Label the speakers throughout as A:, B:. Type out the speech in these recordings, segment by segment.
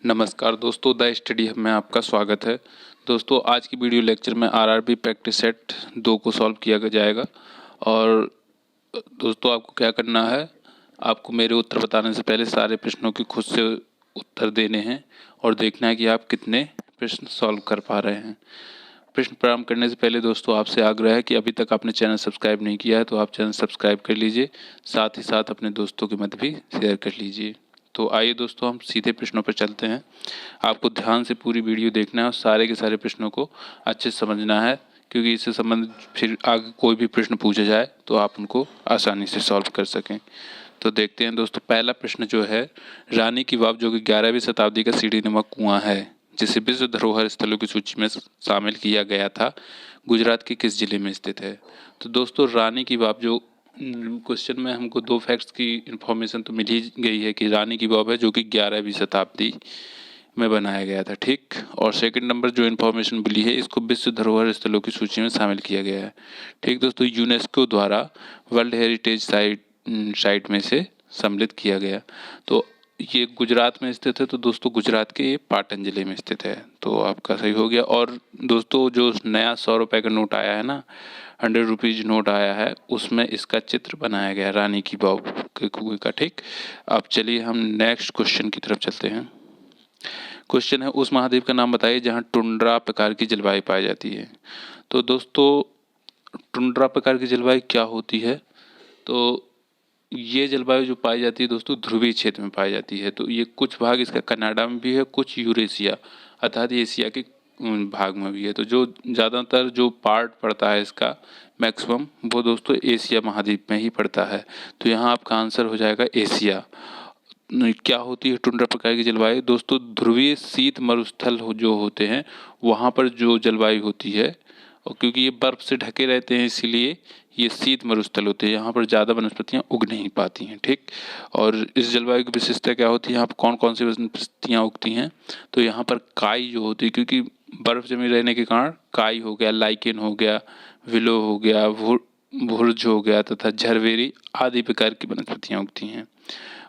A: नमस्कार दोस्तों, the study hub में आपका स्वागत है। दोस्तों, आज की वीडियो लेक्चर में आरआरबी प्रैक्टिस सेट 2 को सॉल्व किया जाएगा। और दोस्तों, आपको क्या करना है, आपको मेरे उत्तर बताने से पहले सारे प्रश्नों के खुद से उत्तर देने हैं और देखना है कि आप कितने प्रश्न सॉल्व कर पा रहे हैं। प्रश्न प्रारंभ करने से पहले दोस्तों आपसे आग्रह है कि अभी तक आपने चैनल सब्सक्राइब नहीं किया है तो आप चैनल सब्सक्राइब कर लीजिए, साथ ही साथ अपने दोस्तों के मध्य भी शेयर कर लीजिए। तो आइए दोस्तों, हम सीधे प्रश्नों पर चलते हैं। आपको ध्यान से पूरी वीडियो देखना है और सारे के सारे प्रश्नों को अच्छे से समझना है, क्योंकि इससे संबंधित फिर आगे कोई भी प्रश्न पूछा जाए तो आप उनको आसानी से सॉल्व कर सकें। तो देखते हैं दोस्तों, पहला प्रश्न जो है, रानी की वाव जो कि 11वीं शताब्दी का सीढ़ीनुमा कुआं है जिसे विश्व धरोहर स्थलों की सूची में शामिल किया गया था, गुजरात के किस जिले में स्थित है। तो दोस्तों, रानी की वाव जो क्वेश्चन में हमको 2 फैक्ट्स की इंफॉर्मेशन तो मिल ही गई है कि रानी की वाव है जो कि 11वीं शताब्दी में बनाया गया था, ठीक। और सेकंड नंबर जो इन्फॉर्मेशन मिली है, इसको विश्व धरोहर स्थलों की सूची में शामिल किया गया है, ठीक दोस्तों। यूनेस्को द्वारा वर्ल्ड हेरिटेज साइट में से सम्मिलित किया गया। तो ये गुजरात में स्थित है, तो दोस्तों गुजरात के पाटन जिले में स्थित है, तो आपका सही हो गया। और दोस्तों, जो नया 100 रुपये का नोट आया है ना, 100 रुपीज़ नोट आया है, उसमें इसका चित्र बनाया गया रानी की वाव के कुएं का, ठीक। अब चलिए हम नेक्स्ट क्वेश्चन की तरफ चलते हैं। क्वेश्चन है, उस महाद्वीप का नाम बताइए जहां टुंड्रा प्रकार की जलवायु पाई जाती है। तो दोस्तों, टुंड्रा प्रकार की जलवायु क्या होती है, तो ये जलवायु जो पाई जाती है दोस्तों, ध्रुवीय क्षेत्र में पाई जाती है। तो ये कुछ भाग इसका कनाडा में भी है, कुछ यूरेशिया अर्थात एशिया के भाग में भी है। तो जो ज़्यादातर जो पार्ट पड़ता है इसका मैक्सिमम, वो दोस्तों एशिया महाद्वीप में ही पड़ता है। तो यहाँ आपका आंसर हो जाएगा एशिया। क्या होती है टुंड्रा प्रकार की जलवायु, दोस्तों ध्रुवीय शीत मरुस्थल जो होते हैं वहाँ पर जो जलवायु होती है, और क्योंकि ये बर्फ से ढके रहते हैं इसीलिए ये शीत मरुस्थल होते हैं, यहाँ पर ज़्यादा वनस्पतियाँ उग नहीं पाती हैं, ठीक। और इस जलवायु की विशेषता क्या होती है, यहाँ पर कौन कौन सी वनस्पतियाँ उगती हैं, तो यहाँ पर काई जो होती है, क्योंकि बर्फ जमी रहने के कारण काई हो गया, लाइकेन हो गया, विलो हो गया, भुर्ज हो गया तथा झरवेरी आदि प्रकार की वनस्पतियाँ उगती हैं।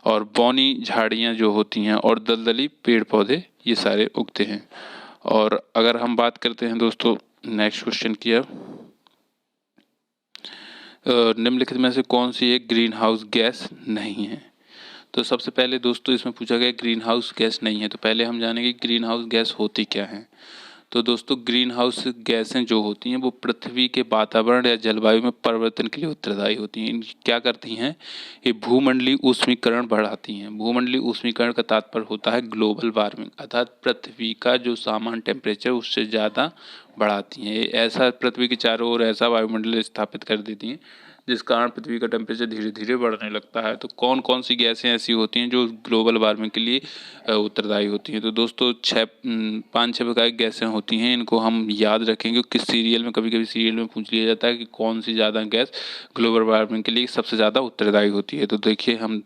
A: और बौनी झाड़ियाँ जो होती हैं और दलदली पेड़ पौधे ये सारे उगते हैं। और अगर हम बात करते हैं दोस्तों नेक्स्ट क्वेश्चन की, अब निम्नलिखित में से कौन सी एक ग्रीन हाउस गैस नहीं है। तो सबसे पहले दोस्तों इसमें पूछा गया ग्रीन हाउस गैस नहीं है, तो पहले हम जानेंगे ग्रीन हाउस गैस होती क्या है। तो दोस्तों, ग्रीन हाउस गैसें जो होती हैं वो पृथ्वी के वातावरण या जलवायु में परिवर्तन के लिए उत्तरदायी होती हैं। क्या करती हैं, ये भूमंडलीय ऊष्मीकरण बढ़ाती हैं। भूमंडलीय ऊष्मीकरण का तात्पर्य होता है ग्लोबल वार्मिंग, अर्थात पृथ्वी का जो सामान्य टेम्परेचर उससे ज़्यादा बढ़ाती हैं। ऐसा पृथ्वी के चारों ओर ऐसा वायुमंडल स्थापित कर देती हैं जिस कारण पृथ्वी का टेम्परेचर धीरे धीरे बढ़ने लगता है। तो कौन कौन सी गैसें ऐसी होती हैं जो ग्लोबल वार्मिंग के लिए उत्तरदायी होती हैं। तो दोस्तों 5-6 प्रकार की गैसें होती हैं, इनको हम याद रखेंगे। किस सीरियल में, कभी कभी सीरियल में पूछ लिया जाता है कि कौन सी ज़्यादा गैस ग्लोबल वार्मिंग के लिए सबसे ज़्यादा उत्तरदायी होती है। तो देखिए, हम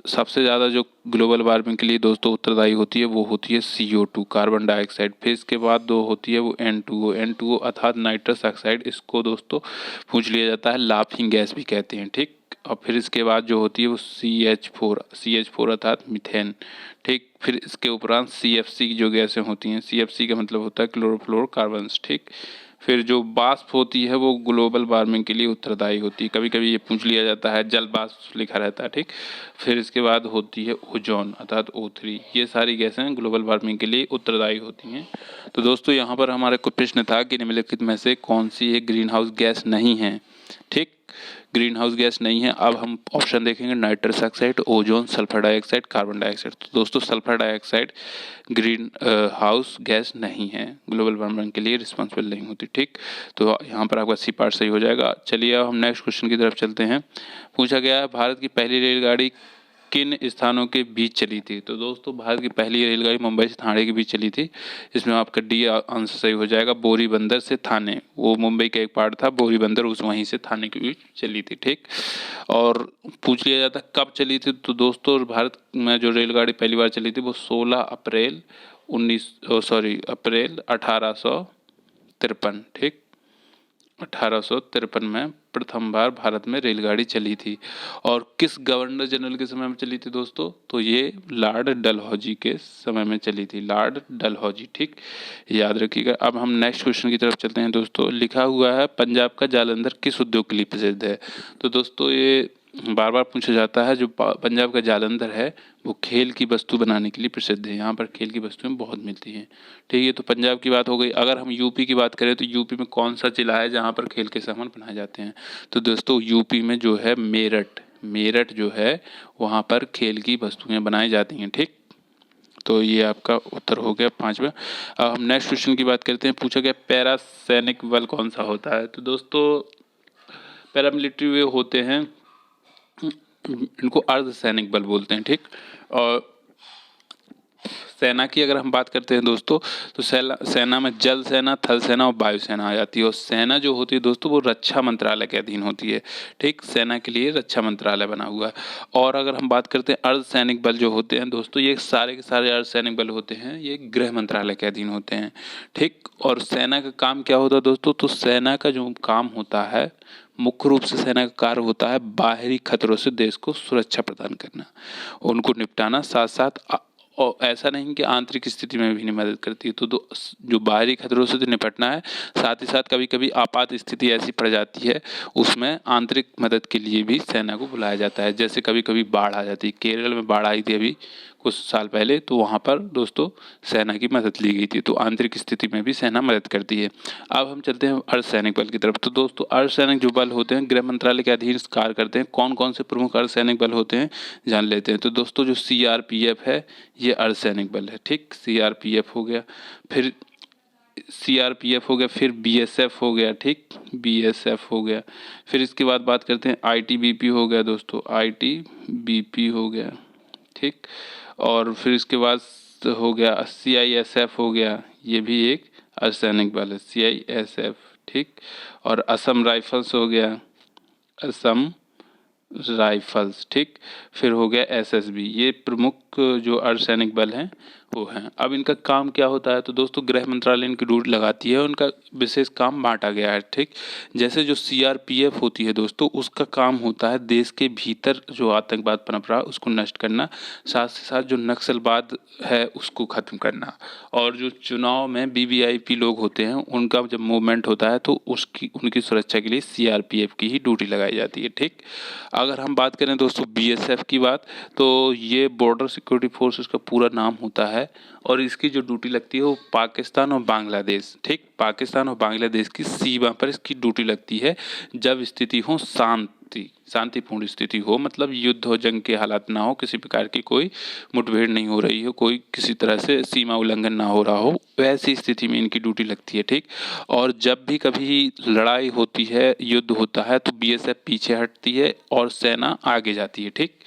A: सबसे ज़्यादा जो ग्लोबल वार्मिंग के लिए दोस्तों उत्तरदायी होती है वो होती है CO2 कार्बन डाइऑक्साइड। फिर इसके बाद दो होती है वो N2O अर्थात नाइट्रस ऑक्साइड, इसको दोस्तों पूछ लिया जाता है लाफिंग गैस भी कहते हैं, ठीक। और फिर इसके बाद जो होती है वो CH4 अर्थात मीथेन, ठीक। फिर इसके उपरांत CFC जो गैसें होती हैं, CFC का मतलब होता है क्लोरोफ्लोरोकार्बन्स, ठीक। फिर जो वाष्प होती है वो ग्लोबल वार्मिंग के लिए उत्तरदायी होती है, कभी कभी ये पूछ लिया जाता है, जल वाष्प लिखा रहता है, ठीक। फिर इसके बाद होती है ओजोन अर्थात O3, ये सारी गैसें ग्लोबल वार्मिंग के लिए उत्तरदायी होती हैं। तो दोस्तों यहाँ पर हमारा कोई प्रश्न था कि निम्नलिखित में से कौन सी एक ग्रीन हाउस गैस नहीं है, ठीक। ग्रीन हाउस गैस नहीं है। अब हम ऑप्शन देखेंगे, nitrous oxide, ozone, sulphur dioxide, carbon dioxide. तो दोस्तों sulphur dioxide green house gas नहीं है, ग्लोबल वार्मिंग के लिए रिस्पॉन्सिबल नहीं होती, ठीक। तो यहाँ पर आपका सी पार्ट सही हो जाएगा। चलिए अब हम नेक्स्ट क्वेश्चन की तरफ चलते हैं। पूछा गया है, भारत की पहली रेलगाड़ी किन स्थानों के बीच चली थी। तो दोस्तों भारत की पहली रेलगाड़ी मुंबई से थाने के बीच चली थी। इसमें आपका डी आंसर सही हो जाएगा, बोरीबंदर से थाने। वो मुंबई का एक पार्ट था बोरीबंदर, उस वहीं से थाने के बीच चली थी, ठीक। और पूछ लिया जाता कब चली थी, तो दोस्तों भारत में जो रेलगाड़ी पहली बार चली थी वो 16 अप्रैल 1853, ठीक। 1853 में प्रथम बार भारत में रेलगाड़ी चली थी। और किस गवर्नर जनरल के समय में चली थी दोस्तों? तो ये लॉर्ड डलहौजी के समय में चली थी, लॉर्ड डलहौजी। ठीक, याद रखिएगा। अब हम नेक्स्ट क्वेश्चन की तरफ चलते हैं दोस्तों। लिखा हुआ है पंजाब का जालंधर किस उद्योग के लिए प्रसिद्ध है? तो दोस्तों ये बार बार पूछा जाता है। जो पंजाब का जालंधर है वो खेल की वस्तु बनाने के लिए प्रसिद्ध है। यहाँ पर खेल की वस्तुएं बहुत मिलती हैं। ठीक है, तो पंजाब की बात हो गई। अगर हम यूपी की बात करें तो यूपी में कौन सा जिला है जहाँ पर खेल के सामान बनाए जाते हैं? तो दोस्तों यूपी में जो है मेरठ, मेरठ जो है वहाँ पर खेल की वस्तुएं बनाई जाती हैं। ठीक, तो ये आपका उत्तर हो गया 5वां। अब हम नेक्स्ट क्वेश्चन की बात करते हैं। पूछा गया पैरा सैनिक बल कौन सा होता है? तो दोस्तों पैरामिलिट्री वे होते हैं, इनको अर्धसैनिक बल बोलते हैं। ठीक, और सेना की अगर हम बात करते हैं दोस्तों तो सेना में जल सेना, थल सेना और वायु सेना आ जाती है। और सेना जो होती है दोस्तों वो रक्षा मंत्रालय के अधीन होती है। ठीक, सेना के लिए रक्षा मंत्रालय बना हुआ है। और अगर हम बात करते हैं अर्धसैनिक बल जो होते हैं दोस्तों, ये सारे के सारे अर्धसैनिक बल होते हैं, ये गृह मंत्रालय के अधीन होते हैं। ठीक, और सेना का काम क्या होता है दोस्तों? तो सेना का जो काम होता है, मुख्य रूप से सेना का कार्य होता है बाहरी खतरों से देश को सुरक्षा प्रदान करना, उनको निपटाना। साथ साथ और ऐसा नहीं कि आंतरिक स्थिति में भी नहीं मदद करती है। तो जो बाहरी खतरों से तो निपटना है, साथ ही साथ कभी कभी आपात स्थिति ऐसी पड़ जाती है, उसमें आंतरिक मदद के लिए भी सेना को बुलाया जाता है। जैसे कभी कभी बाढ़ आ जाती है, केरल में बाढ़ आई थी अभी कुछ साल पहले, तो वहाँ पर दोस्तों सेना की मदद ली गई थी। तो आंतरिक स्थिति में भी सेना मदद करती है। अब हम चलते हैं अर्धसैनिक बल की तरफ। तो दोस्तों अर्धसैनिक जो बल होते हैं गृह मंत्रालय के अधीन कार्य करते हैं। कौन कौन से प्रमुख अर्धसैनिक बल होते हैं जान लेते हैं। तो दोस्तों जो CRPF है ये अर्धसैनिक बल है। ठीक, CRPF हो गया, फिर CRPF हो गया, फिर BSF हो गया। ठीक, BSF हो गया। फिर इसके बाद बात करते हैं ITBP हो गया दोस्तों, ITBP हो गया। ठीक, और फिर इसके बाद हो गया CISF हो गया, ये भी एक अर्धसैनिक बल है, CISF। ठीक, और असम राइफल्स हो गया, असम राइफल्स। ठीक, फिर हो गया SSB। ये प्रमुख जो अर्धसैनिक बल हैं वो हैं। अब इनका काम क्या होता है? तो दोस्तों गृह मंत्रालय इनकी ड्यूटी लगाती है, उनका विशेष काम बांटा गया है। ठीक, जैसे जो CRPF होती है दोस्तों, उसका काम होता है देश के भीतर जो आतंकवाद पनप रहा है उसको नष्ट करना, साथ ही साथ जो नक्सलवाद है उसको ख़त्म करना। और जो चुनाव में VVIP लोग होते हैं उनका जब मूवमेंट होता है तो उनकी सुरक्षा के लिए CRPF की ही ड्यूटी लगाई जाती है। ठीक, अगर हम बात करें दोस्तों BSF की बात, तो ये बॉर्डर सिक्योरिटी फोर्सेस का पूरा नाम होता है। और इसकी जो ड्यूटी लगती है वो पाकिस्तान और बांग्लादेश, ठीक, पाकिस्तान और बांग्लादेश की सीमा पर इसकी ड्यूटी लगती है जब स्थिति हो शांतिपूर्ण स्थिति हो, मतलब युद्ध हो, जंग के हालात ना हो, किसी प्रकार की कोई मुठभेड़ नहीं हो रही हो, कोई किसी तरह से सीमा उल्लंघन ना हो रहा हो, वैसी स्थिति में इनकी ड्यूटी लगती है। ठीक, और जब भी कभी लड़ाई होती है, युद्ध होता है, तो BSF पीछे हटती है और सेना आगे जाती है। ठीक,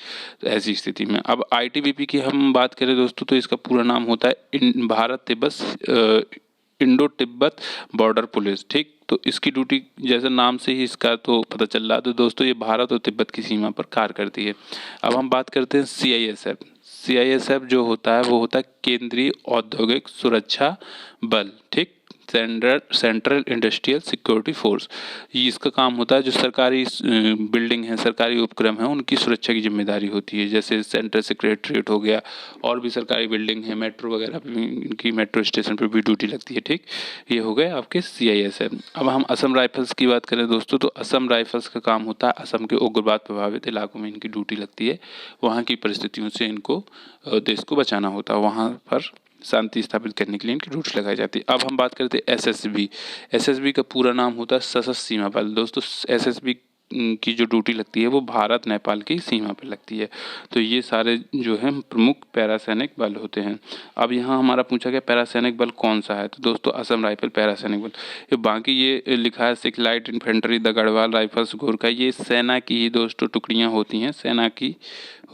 A: तो ऐसी स्थिति में अब ITBP की हम बात करें दोस्तों तो इसका पूरा नाम होता है Bharat Tibet Indo Tibet border police. ठीक, तो इसकी ड्यूटी जैसे नाम से ही इसका तो पता चल रहा है, तो दोस्तों ये भारत और तिब्बत की सीमा पर कार्य करती है। अब हम बात करते हैं CISF जो होता है वो होता है केंद्रीय औद्योगिक सुरक्षा बल। ठीक, सेंट्रल इंडस्ट्रियल सिक्योरिटी फोर्स। ये इसका काम होता है जो सरकारी बिल्डिंग है, सरकारी उपक्रम है, उनकी सुरक्षा की जिम्मेदारी होती है। जैसे सेंट्रल सेक्रेटरीट हो गया, और भी सरकारी बिल्डिंग है, मेट्रो वगैरह भी, इनकी मेट्रो स्टेशन पर भी ड्यूटी लगती है। ठीक, ये हो गए आपके CISF। अब हम असम राइफल्स की बात करें दोस्तों, तो असम राइफल्स का काम होता है असम के उग्रवाद प्रभावित इलाकों में इनकी ड्यूटी लगती है। वहाँ की परिस्थितियों से इनको देश को बचाना होता है, वहाँ पर शांति स्थापित करने के लिए इनकी ड्यूटी लगाई जाती है। अब हम बात करते हैं SSB का पूरा नाम होता है सशस्त्र सीमा बल। दोस्तों SSB की जो ड्यूटी लगती है वो भारत नेपाल की सीमा पर लगती है। तो ये सारे जो हैं प्रमुख पैरासैनिक बल होते हैं। अब यहाँ हमारा पूछा गया पैरासैनिक बल कौन सा है, तो दोस्तों असम राइफल पैरासैनिक बल। ये बाकी ये लिखा है Sikh light infantry, the Garhwal rifles, Gorkha, ये सेना की ही दोस्तों टुकड़ियाँ होती हैं, सेना की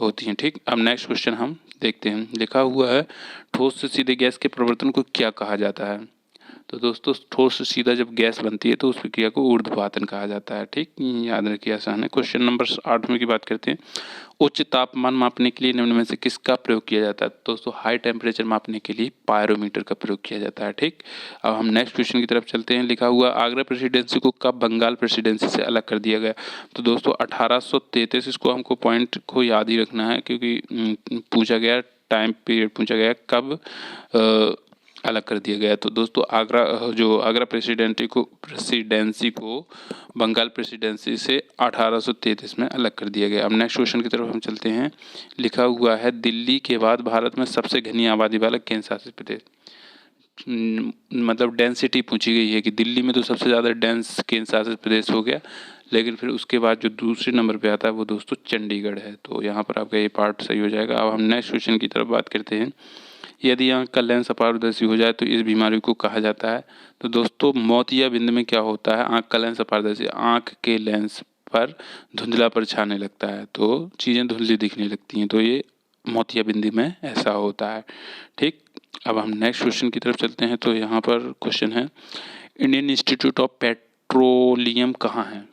A: होती हैं। ठीक, अब नेक्स्ट क्वेश्चन हम देखते हैं। लिखा हुआ है ठोस से सीधे गैस के परिवर्तन को क्या कहा जाता है? तो दोस्तों ठोस से सीधा जब गैस बनती है तो उस प्रक्रिया को ऊर्ध्वपातन कहा जाता है। ठीक, याद रखिए, आसान है। क्वेश्चन नंबर 8 में की बात करते हैं। उच्च तापमान मापने के लिए निम्न में से किसका प्रयोग किया जाता है? दोस्तों हाई टेम्परेचर मापने के लिए पायरोमीटर का प्रयोग किया जाता है। ठीक, अब हम नेक्स्ट क्वेश्चन की तरफ चलते हैं। लिखा हुआ आगरा प्रेसिडेंसी को कब बंगाल प्रेसिडेंसी से अलग कर दिया गया? तो दोस्तों 1833, इसको हमको पॉइंट को याद ही रखना है क्योंकि पूछा गया, टाइम पीरियड पूछा गया, कब अलग कर दिया गया। तो दोस्तों आगरा प्रेसिडेंसी को बंगाल प्रेसिडेंसी से 1833 में अलग कर दिया गया। अब नेक्स्ट क्वेश्चन की तरफ हम चलते हैं। लिखा हुआ है दिल्ली के बाद भारत में सबसे घनी आबादी वाला केंद्र शासित प्रदेश, मतलब डेंसिटी पूछी गई है कि दिल्ली में तो सबसे ज़्यादा डेंस केंद्र शासित प्रदेश हो गया, लेकिन फिर उसके बाद जो दूसरे नंबर पे आता है वो दोस्तों चंडीगढ़ है। तो यहाँ पर आपका ये पार्ट सही हो जाएगा। अब हम नेक्स्ट क्वेश्चन की तरफ बात करते हैं। यदि आंख का लेंस अपारदर्शी हो जाए तो इस बीमारी को कहा जाता है? तो दोस्तों मोतियाबिंद में क्या होता है? आंख का लेंस अपारदर्शी, आंख के लेंस पर धुंधलापन छाने लगता है, तो चीज़ें धुंधली दिखने लगती हैं, तो ये मोतियाबिंद में ऐसा होता है। ठीक, अब हम नेक्स्ट क्वेश्चन की तरफ चलते हैं। तो यहाँ पर क्वेश्चन है, इंडियन इंस्टीट्यूट ऑफ पेट्रोलियम कहाँ है?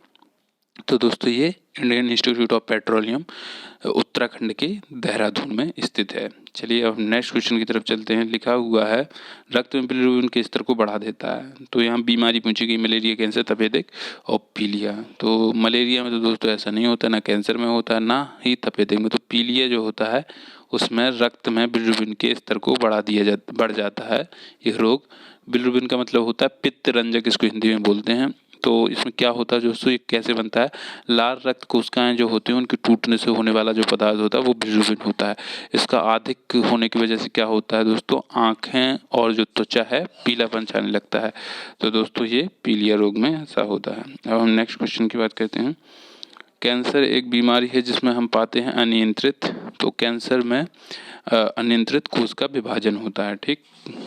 A: तो दोस्तों ये Indian institute of petroleum Uttarakhand के देहरादून में स्थित है। चलिए अब नेक्स्ट क्वेश्चन की तरफ चलते हैं। लिखा हुआ है रक्त में बिलिरुबिन के स्तर को बढ़ा देता है। तो यहाँ बीमारी पूछी गई, मलेरिया, कैंसर, तपेदिक और पीलिया। तो मलेरिया में तो दोस्तों ऐसा नहीं होता, ना कैंसर में होता है, ना ही तपेदिक में। तो पीलिया जो होता है उसमें रक्त में बिलिरुबिन के स्तर को बढ़ जाता है यह रोग। बिलिरुबिन का मतलब होता है पित्त रंजक, इसको हिंदी में बोलते हैं। तो इसमें क्या होता है दोस्तों, ये कैसे बनता है? लाल रक्त कोशिकाएं जो होती हैं उनके टूटने से होने वाला जो पदार्थ होता है वो बिलिरुबिन होता है। इसका अधिक होने की वजह से क्या होता है दोस्तों, आँखें और जो त्वचा है पीलापन छाने लगता है। तो दोस्तों ये पीलिया रोग में ऐसा होता है। अब हम नेक्स्ट क्वेश्चन की बात करते हैं। कैंसर एक बीमारी है जिसमें हम पाते हैं अनियंत्रित, तो कैंसर में अनियंत्रित कोशिका विभाजन होता है। ठीक,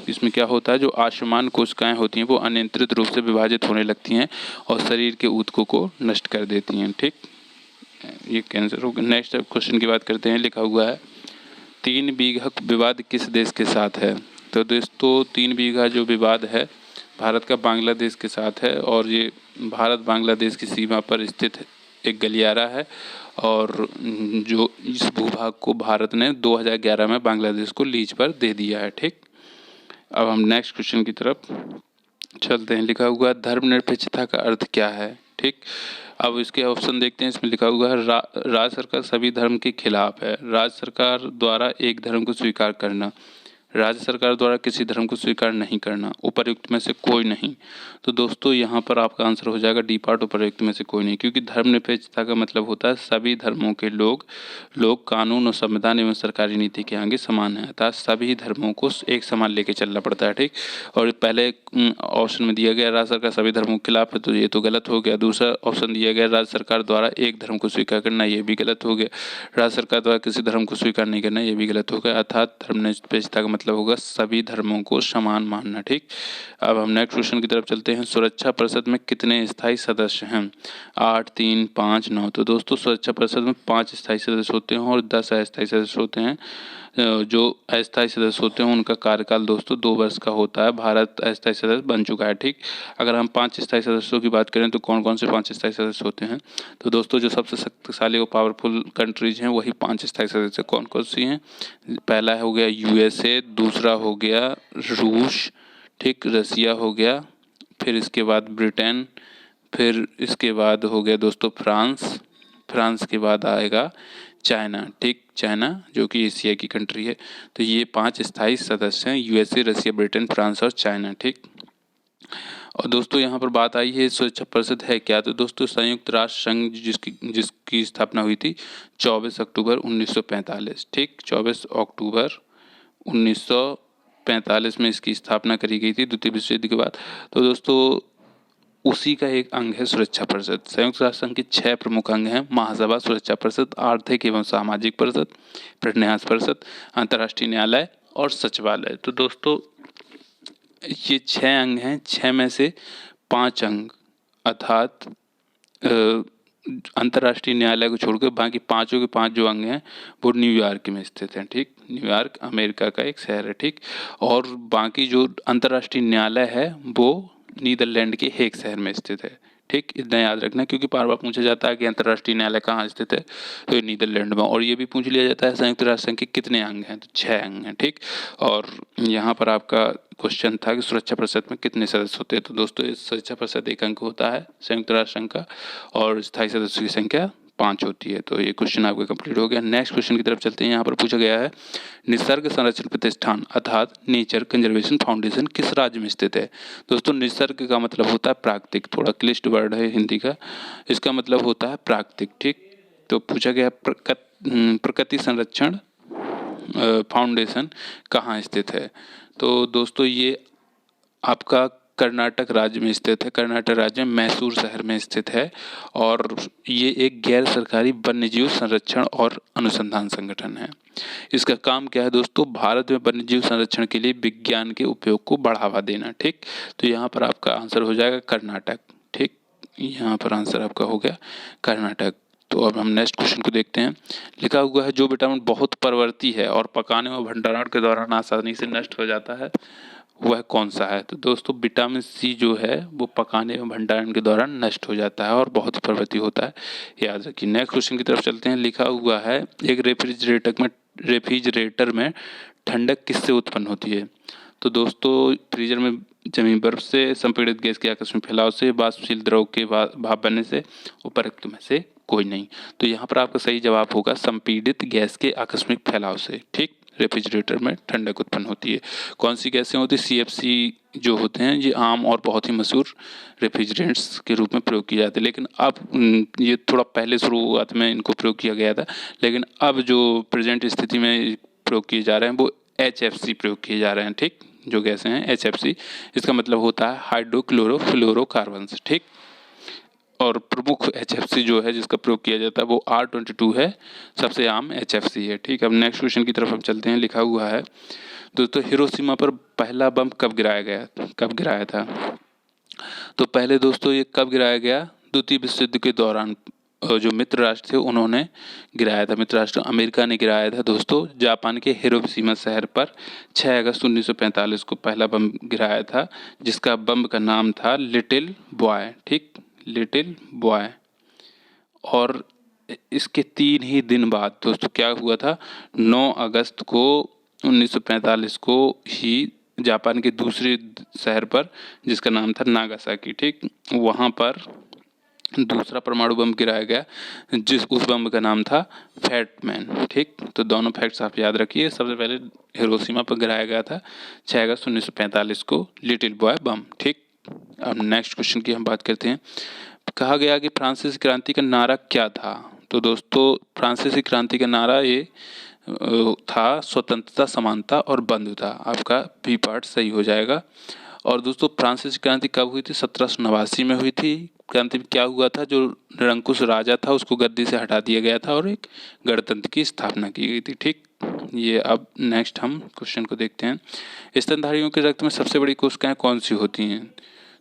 A: इसमें क्या होता है, जो आयुष्मान कोशिकाएं होती हैं वो अनियंत्रित रूप से विभाजित होने लगती हैं और शरीर के ऊतकों को नष्ट कर देती हैं। ठीक, ये कैंसर हो गया। नेक्स्ट क्वेश्चन की बात करते हैं। लिखा हुआ है 3 बीघा विवाद किस देश के साथ है? तो दोस्तों 3 बीघा जो विवाद है भारत का बांग्लादेश के साथ है, और ये भारत बांग्लादेश की सीमा पर स्थित एक गलियारा है, और जो इस भूभाग को भारत ने 2011 में बांग्लादेश को लीज पर दे दिया है। ठीक, अब हम नेक्स्ट क्वेश्चन की तरफ चलते हैं। लिखा हुआ धर्मनिरपेक्षता का अर्थ क्या है? ठीक, अब इसके ऑप्शन देखते हैं। इसमें लिखा हुआ है राज्य सरकार सभी धर्म के खिलाफ है, राज्य सरकार द्वारा एक धर्म को स्वीकार करना, राज्य सरकार द्वारा किसी धर्म को स्वीकार नहीं करना, उपर्युक्त में से कोई नहीं। तो दोस्तों यहाँ पर आपका आंसर हो जाएगा डी पार्ट, उपर्युक्त में से कोई नहीं, क्योंकि धर्मनिरपेक्षता का मतलब होता है सभी धर्मों के लोग कानून और संविधान एवं सरकारी नीति के आगे समान है, अर्थात सभी धर्मों को एक समान लेके चलना पड़ता है। ठीक, और पहले ऑप्शन में दिया गया राज्य सरकार सभी धर्मों के खिलाफ है, तो ये तो गलत हो गया। दूसरा ऑप्शन दिया गया राज्य सरकार द्वारा एक धर्म को स्वीकार करना, ये भी गलत हो गया। राज्य सरकार द्वारा किसी धर्म को स्वीकार नहीं करना, ये भी गलत हो गया। अर्थात धर्मनिरपेक्षता का मतलब होगा सभी धर्मों को समान मानना। ठीक, अब हम नेक्स्ट क्वेश्चन की तरफ चलते हैं। सुरक्षा परिषद में कितने स्थायी सदस्य हैं? 8, 3, 5, 9। तो दोस्तों सुरक्षा परिषद में 5 स्थायी सदस्य होते हैं और 10 अस्थायी सदस्य होते हैं। जो अस्थायी सदस्य होते हैं उनका कार्यकाल दोस्तों 2 वर्ष का होता है। भारत अस्थायी सदस्य बन चुका है। ठीक, अगर हम 5 स्थायी सदस्यों की बात करें तो कौन कौन से 5 स्थायी सदस्य होते हैं? तो दोस्तों जो सबसे शक्तिशाली और पावरफुल कंट्रीज हैं वही 5 स्थायी सदस्य कौन कौन सी हैं? पहला हो गया यूएसए, दूसरा हो गया रूस, ठीक, रसिया हो गया, फिर इसके बाद ब्रिटेन, फिर इसके बाद हो गया दोस्तों फ्रांस के बाद आएगा चाइना। ठीक, चाइना जो कि एशिया की कंट्री है। तो ये 5 स्थायी सदस्य हैं, यूएसए, रसिया, ब्रिटेन, फ्रांस और चाइना। ठीक, और दोस्तों यहाँ पर बात आई है सुरक्षा परिषद है क्या? तो दोस्तों संयुक्त राष्ट्र संघ जिसकी स्थापना हुई थी 24 अक्टूबर 1945। ठीक, 24 अक्टूबर 1945 में इसकी स्थापना करी गई थी द्वितीय विश्व युद्ध के बाद। तो दोस्तों उसी का एक अंग है सुरक्षा परिषद। संयुक्त राष्ट्र संघ के 6 प्रमुख अंग हैं: महासभा, सुरक्षा परिषद, आर्थिक एवं सामाजिक परिषद, फिर न्यास परिषद, अंतर्राष्ट्रीय न्यायालय और सचिवालय। तो दोस्तों ये 6 अंग हैं, 6 में से 5 अंग अर्थात अंतर्राष्ट्रीय न्यायालय को छोड़कर बाकी पांचों के पांच जो अंग हैं वो न्यूयॉर्क में स्थित हैं। ठीक, न्यूयॉर्क अमेरिका का एक शहर है। ठीक, और बाकी जो अंतर्राष्ट्रीय न्यायालय है वो नीदरलैंड के हेग शहर में स्थित है। ठीक, इतना याद रखना, क्योंकि बार बार पूछा जाता है कि अंतर्राष्ट्रीय न्यायालय कहाँ स्थित है, तो ये नीदरलैंड में। और ये भी पूछ लिया जाता है संयुक्त राष्ट्र संघ के कितने अंग हैं, तो 6 अंग हैं। ठीक, और यहाँ पर आपका क्वेश्चन था कि सुरक्षा परिषद में कितने सदस्य होते हैं, तो दोस्तों इस सुरक्षा परिषद एक अंग होता है संयुक्त राष्ट्र संघ का, और स्थायी सदस्यों की संख्या 5 होती है। तो ये क्वेश्चन आपका कंप्लीट हो गया। नेक्स्ट क्वेश्चन की तरफ चलते हैं। यहाँ पर पूछा गया है निसर्ग संरक्षण प्रतिष्ठान अर्थात नेचर कंजर्वेशन फाउंडेशन किस राज्य में स्थित है। दोस्तों निसर्ग का मतलब होता है प्राकृतिक, थोड़ा क्लिष्ट वर्ड है हिंदी का, इसका मतलब होता है प्राकृतिक। ठीक, तो पूछा गया प्रकृति संरक्षण फाउंडेशन कहाँ स्थित है, तो दोस्तों ये आपका कर्नाटक राज्य में स्थित है। कर्नाटक राज्य में मैसूर शहर में स्थित है, और ये एक गैर सरकारी वन्यजीव संरक्षण और अनुसंधान संगठन है। इसका काम क्या है दोस्तों, भारत में वन्यजीव संरक्षण के लिए विज्ञान के उपयोग को बढ़ावा देना। ठीक, तो यहाँ पर आपका आंसर हो जाएगा कर्नाटक। ठीक, यहाँ पर आंसर आपका हो गया कर्नाटक। तो अब हम नेक्स्ट क्वेश्चन को देखते हैं। लिखा हुआ है जो विटामिन बहुत परवर्ती है और पकाने व भंडारण के दौरान आसानी से नष्ट हो जाता है वह कौन सा है, तो दोस्तों विटामिन सी जो है वो पकाने व भंडारण के दौरान नष्ट हो जाता है और बहुत ही परवर्ती होता है, याद रखिए। नेक्स्ट क्वेश्चन की तरफ चलते हैं। लिखा हुआ है एक रेफ्रिजरेटर में ठंडक किससे उत्पन्न होती है, तो दोस्तों फ्रीजर में जमी बर्फ से, संपीड़ित गैस के आकस्मिक फैलाव से, वाष्पशील द्रव के भाप बनने से, उपरोक्त में से कोई नहीं। तो यहाँ पर आपका सही जवाब होगा संपीड़ित गैस के आकस्मिक फैलाव से। ठीक, रेफ्रिजरेटर में ठंडक उत्पन्न होती है। कौन सी गैसें होती है, सीएफसी जो होते हैं ये आम और बहुत ही मशहूर रेफ्रिजरेंट्स के रूप में प्रयोग किए जाते हैं, लेकिन अब ये थोड़ा पहले शुरुआत में इनको प्रयोग किया गया था, लेकिन अब जो प्रेजेंट स्थिति में प्रयोग किए जा रहे हैं वो HFC प्रयोग किए जा रहे हैं। ठीक, जो गैसें हैं HFC, इसका मतलब होता है हाइड्रोक्लोरोफ्लोरोकार्बन्स। ठीक, और प्रमुख HFC जो है जिसका प्रयोग किया जाता है वो R22 है, सबसे आम HFC है। ठीक, अब नेक्स्ट क्वेश्चन की तरफ हम चलते हैं। लिखा हुआ है दोस्तों हिरोशिमा पर पहला बम कब गिराया था, तो पहले दोस्तों ये कब गिराया गया, द्वितीय विश्व युद्ध के दौरान जो मित्र राष्ट्र थे उन्होंने गिराया था। मित्र राष्ट्र अमेरिका ने गिराया था दोस्तों जापान के हिरोशिमा शहर पर 6 अगस्त 1945 को पहला बम गिराया था, जिसका बम का नाम था लिटिल बॉय। ठीक, लिटिल बॉय। और इसके 3 ही दिन बाद दोस्तों क्या हुआ था, 9 अगस्त को 1945 को ही जापान के दूसरे शहर पर जिसका नाम था नागासाकी, ठीक, वहाँ पर दूसरा परमाणु बम गिराया गया, उस बम का नाम था फैटमैन। ठीक, तो दोनों फैक्ट्स आप याद रखिए। सबसे पहले हिरोशिमा पर गिराया गया था 6 अगस्त 1945 को लिटिल बॉय बम। ठीक, अब नेक्स्ट क्वेश्चन की हम बात करते हैं। कहा गया कि फ्रांसीसी क्रांति का नारा क्या था, तो दोस्तों फ्रांसीसी क्रांति का नारा ये था स्वतंत्रता, समानता और बंधुता। आपका बी पार्ट सही हो जाएगा। और दोस्तों फ्रांसीसी क्रांति कब हुई थी, 1789 में हुई थी। क्रांति में क्या हुआ था, जो निरंकुश राजा था उसको गद्दी से हटा दिया गया था और एक गणतंत्र की स्थापना की गई थी। ठीक, ये अब नेक्स्ट हम क्वेश्चन को देखते हैं। स्तनधारियों के रक्त में सबसे बड़ी कोशिकाएं कौन सी होती हैं,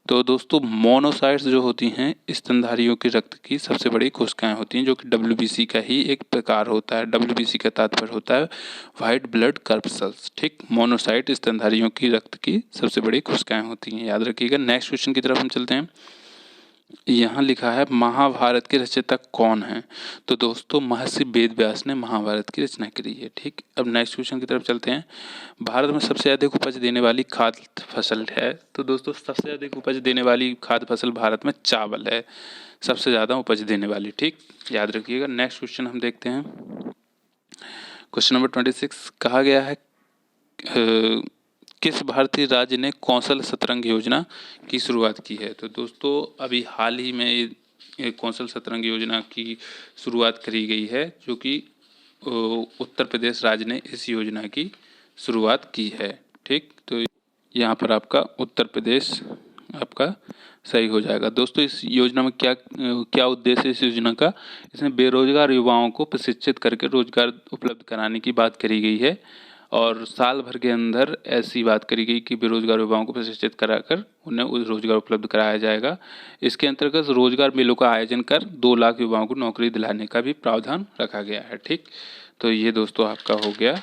A: तो दोस्तों मोनोसाइट्स जो होती हैं स्तनधारियों के रक्त की सबसे बड़ी कोशिकाएं होती हैं, जो कि WBC का ही एक प्रकार होता है। WBC का तात्पर्य होता है व्हाइट ब्लड कर्पसल्स। ठीक, मोनोसाइट स्तनधारियों की रक्त की सबसे बड़ी कोशिकाएं होती हैं, याद रखिएगा। नेक्स्ट क्वेश्चन की तरफ हम चलते हैं। यहाँ लिखा है महाभारत के रचयिता कौन है, तो दोस्तों महर्षि वेदव्यास ने महाभारत की रचना करी है। ठीक, अब नेक्स्ट क्वेश्चन की तरफ चलते हैं। भारत में सबसे अधिक उपज देने वाली खाद्य फसल है, तो दोस्तों सबसे अधिक उपज देने वाली खाद्य फसल भारत में चावल है, सबसे ज़्यादा उपज देने वाली। ठीक, याद रखिएगा। नेक्स्ट क्वेश्चन हम देखते हैं। क्वेश्चन नंबर 26 कहा गया है किस भारतीय राज्य ने कौशल शतरंग योजना की शुरुआत की है, तो दोस्तों अभी हाल ही में कौशल शतरंग योजना की शुरुआत करी गई है, जो कि उत्तर प्रदेश राज्य ने इस योजना की शुरुआत की है। ठीक, तो यहाँ पर आपका उत्तर प्रदेश आपका सही हो जाएगा। दोस्तों इस योजना में क्या उद्देश्य है इस योजना का, इसमें बेरोजगार युवाओं को प्रशिक्षित करके रोजगार उपलब्ध कराने की बात करी गई है। और साल भर के अंदर ऐसी बात करी गई कि बेरोजगार युवाओं को प्रशिक्षित कराकर उन्हें रोजगार उपलब्ध कराया जाएगा। इसके अंतर्गत रोजगार मेलों का आयोजन कर 2 लाख युवाओं को नौकरी दिलाने का भी प्रावधान रखा गया है। ठीक, तो ये दोस्तों आपका हो गया।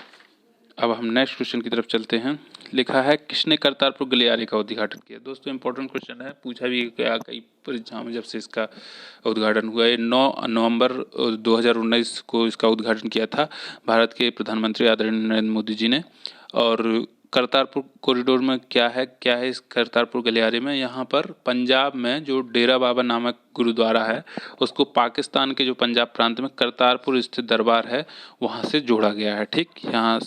A: अब हम नेक्स्ट क्वेश्चन की तरफ चलते हैं। लिखा है किसने करतारपुर गलियारे का उद्घाटन किया। दोस्तों इंपॉर्टेंट क्वेश्चन है, पूछा भी गया कई परीक्षाओं में जब से इसका उद्घाटन हुआ है। 9 नवंबर 2019 को इसका उद्घाटन किया था भारत के प्रधानमंत्री आदरणीय नरेंद्र मोदी जी ने। और करतारपुर कॉरिडोर में क्या है इस करतारपुर गलियारे में, यहाँ पर पंजाब में जो डेरा बाबा नामक गुरुद्वारा है उसको पाकिस्तान के जो पंजाब प्रांत में करतारपुर स्थित दरबार है वहाँ से जोड़ा गया है। ठीक, यहाँ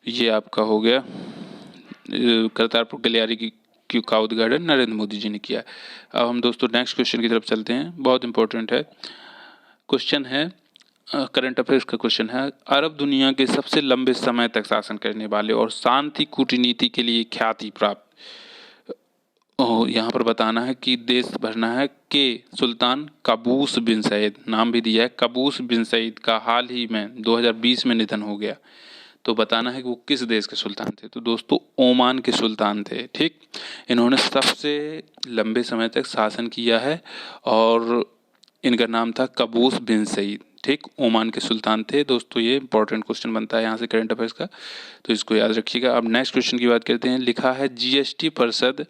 A: ये आपका हो गया करतारपुर गलियारे का उद्घाटन नरेंद्र मोदी जी ने किया। अब हम दोस्तों नेक्स्ट क्वेश्चन की तरफ चलते हैं, बहुत इंपॉर्टेंट है क्वेश्चन है, करंट अफेयर्स का क्वेश्चन है। अरब दुनिया के सबसे लंबे समय तक शासन करने वाले और शांति कूटनीति के लिए ख्याति प्राप्त, यहाँ पर बताना है कि देश भरना है कि सुल्तान कबूस बिन सईद, नाम भी दिया है कबूस बिन सईद का हाल ही में 2020 में निधन हो गया। तो बताना है कि वो किस देश के सुल्तान थे। तो दोस्तों ओमान के सुल्तान थे। ठीक, इन्होंने सबसे लंबे समय तक शासन किया है और इनका नाम था कबूस बिन सईद। ठीक, ओमान के सुल्तान थे। दोस्तों ये इंपॉर्टेंट क्वेश्चन बनता है यहाँ से करंट अफेयर्स का, तो इसको याद रखिएगा। अब नेक्स्ट क्वेश्चन की बात करते हैं। लिखा है जीएसटी परिषद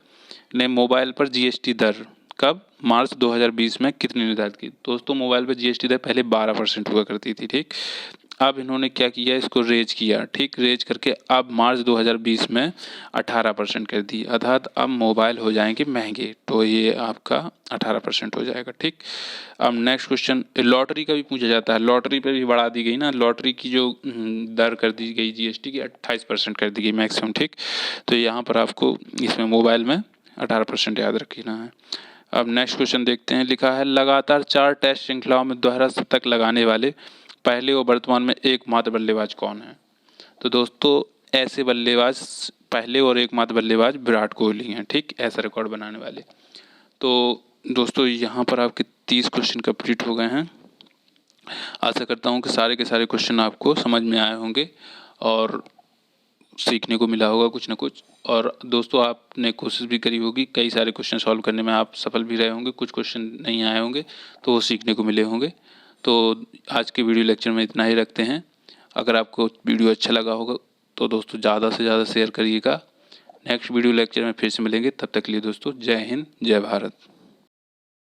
A: ने मोबाइल पर जीएसटी दर कब मार्च 2020 में कितनी निर्धारित की। दोस्तों मोबाइल पर जीएसटी दर पहले 12% हुआ करती थी। ठीक, अब इन्होंने क्या किया, इसको रेज किया। ठीक, रेज करके अब मार्च 2020 में 18% कर दी, अर्थात अब मोबाइल हो जाएंगे महंगे, तो ये आपका 18% हो जाएगा। ठीक, अब नेक्स्ट क्वेश्चन, लॉटरी का भी पूछा जाता है। लॉटरी पे भी बढ़ा दी गई ना, लॉटरी की जो दर कर दी गई जीएसटी की 28% कर दी गई मैक्सिमम। ठीक, तो यहाँ पर आपको इसमें मोबाइल में 18% याद रखना है। अब नेक्स्ट क्वेश्चन देखते हैं। लिखा है लगातार 4 टेस्ट श्रृंखलाओं में दोहरा शतक लगाने वाले पहले और वर्तमान में एकमात्र बल्लेबाज कौन है। तो दोस्तों ऐसे बल्लेबाज पहले और एकमात्र बल्लेबाज विराट कोहली हैं। ठीक, ऐसा रिकॉर्ड बनाने वाले। तो दोस्तों यहाँ पर आपके 30 क्वेश्चन कंप्लीट हो गए हैं। आशा करता हूँ कि सारे के सारे क्वेश्चन आपको समझ में आए होंगे और सीखने को मिला होगा कुछ ना कुछ। और दोस्तों आपने कोशिश भी करी होगी, कई सारे क्वेश्चन सॉल्व करने में आप सफल भी रहे होंगे, कुछ क्वेश्चन नहीं आए होंगे तो वो सीखने को मिले होंगे। तो आज के वीडियो लेक्चर में इतना ही रखते हैं। अगर आपको वीडियो अच्छा लगा होगा तो दोस्तों ज़्यादा से ज़्यादा शेयर करिएगा। नेक्स्ट वीडियो लेक्चर में फिर से मिलेंगे, तब तक के लिए दोस्तों जय हिंद जय भारत।